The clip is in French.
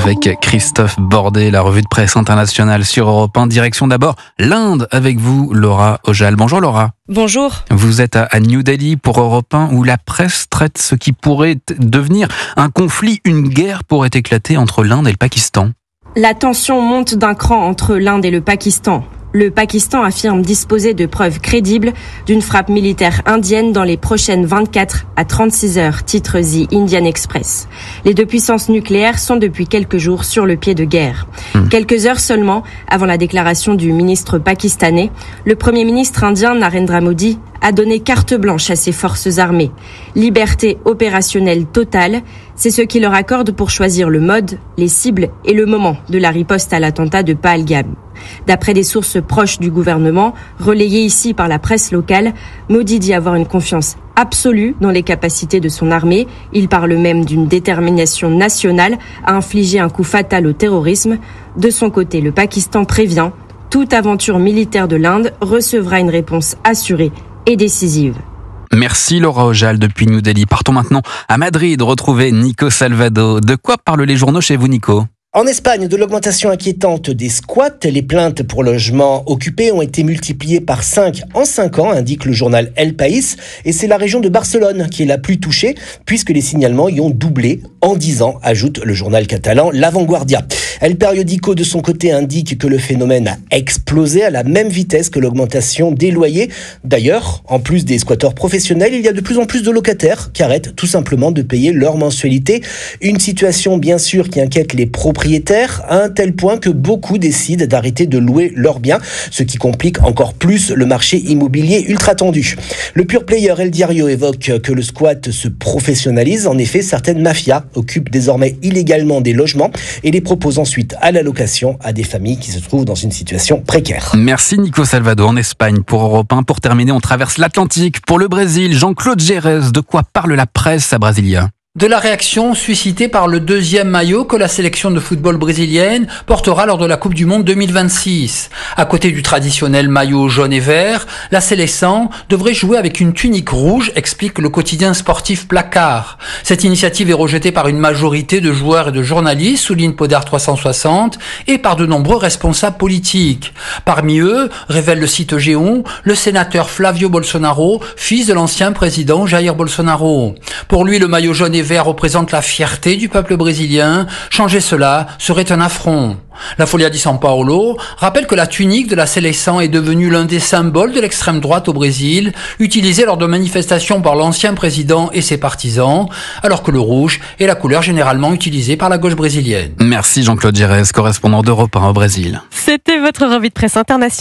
avec Christophe Bordet, la revue de presse internationale sur Europe 1. Direction d'abord l'Inde avec vous, Laura Ojal. Bonjour Laura. Bonjour. Vous êtes à New Delhi pour Europe 1 où la presse traite ce qui pourrait devenir un conflit, une guerre pourrait éclater entre l'Inde et le Pakistan. La tension monte d'un cran entre l'Inde et le Pakistan. Le Pakistan affirme disposer de preuves crédibles d'une frappe militaire indienne dans les prochaines 24 à 36 heures, titre The Indian Express. Les deux puissances nucléaires sont depuis quelques jours sur le pied de guerre. Quelques heures seulement avant la déclaration du ministre pakistanais, le Premier ministre indien Narendra Modi a donné carte blanche à ses forces armées. Liberté opérationnelle totale, c'est ce qui leur accorde pour choisir le mode, les cibles et le moment de la riposte à l'attentat de Pahalgam. D'après des sources proches du gouvernement, relayées ici par la presse locale, Modi dit avoir une confiance absolue dans les capacités de son armée. Il parle même d'une détermination nationale à infliger un coup fatal au terrorisme. De son côté, le Pakistan prévient, toute aventure militaire de l'Inde recevra une réponse assurée et décisive. Merci Laura Ojal depuis New Delhi. Partons maintenant à Madrid retrouver Nico Salvado. De quoi parlent les journaux chez vous, Nico ? En Espagne, de l'augmentation inquiétante des squats, les plaintes pour logements occupés ont été multipliées par 5 en 5 ans, indique le journal El País. Et c'est la région de Barcelone qui est la plus touchée, puisque les signalements y ont doublé en 10 ans, ajoute le journal catalan La Vanguardia. El Periódico, de son côté, indique que le phénomène a explosé à la même vitesse que l'augmentation des loyers. D'ailleurs, en plus des squatteurs professionnels, il y a de plus en plus de locataires qui arrêtent tout simplement de payer leur mensualité. Une situation, bien sûr, qui inquiète les propriétaires à un tel point que beaucoup décident d'arrêter de louer leurs biens, ce qui complique encore plus le marché immobilier ultra tendu. Le pure player El Diario évoque que le squat se professionnalise. En effet, certaines mafias occupent désormais illégalement des logements et les proposent ensuite à la location à des familles qui se trouvent dans une situation précaire. Merci Nico Salvado en Espagne pour Europe 1. Pour terminer, on traverse l'Atlantique pour le Brésil. Jean-Claude Gérès, de quoi parle la presse à Brasilia ? De la réaction suscitée par le deuxième maillot que la sélection de football brésilienne portera lors de la Coupe du Monde 2026. À côté du traditionnel maillot jaune et vert, la sélection devrait jouer avec une tunique rouge, explique le quotidien sportif Placard. Cette initiative est rejetée par une majorité de joueurs et de journalistes, souligne Podar 360, et par de nombreux responsables politiques. Parmi eux, révèle le site G1, le sénateur Flavio Bolsonaro, fils de l'ancien président Jair Bolsonaro. Pour lui, le maillot jaune et vert représente la fierté du peuple brésilien. Changer cela serait un affront. La Folha de São Paulo rappelle que la tunique de la sélection est devenue l'un des symboles de l'extrême droite au Brésil, utilisé lors de manifestations par l'ancien président et ses partisans, alors que le rouge est la couleur généralement utilisée par la gauche brésilienne. Merci Jean-Claude Gérès, correspondant d'Europe 1 au Brésil. C'était votre revue de presse internationale.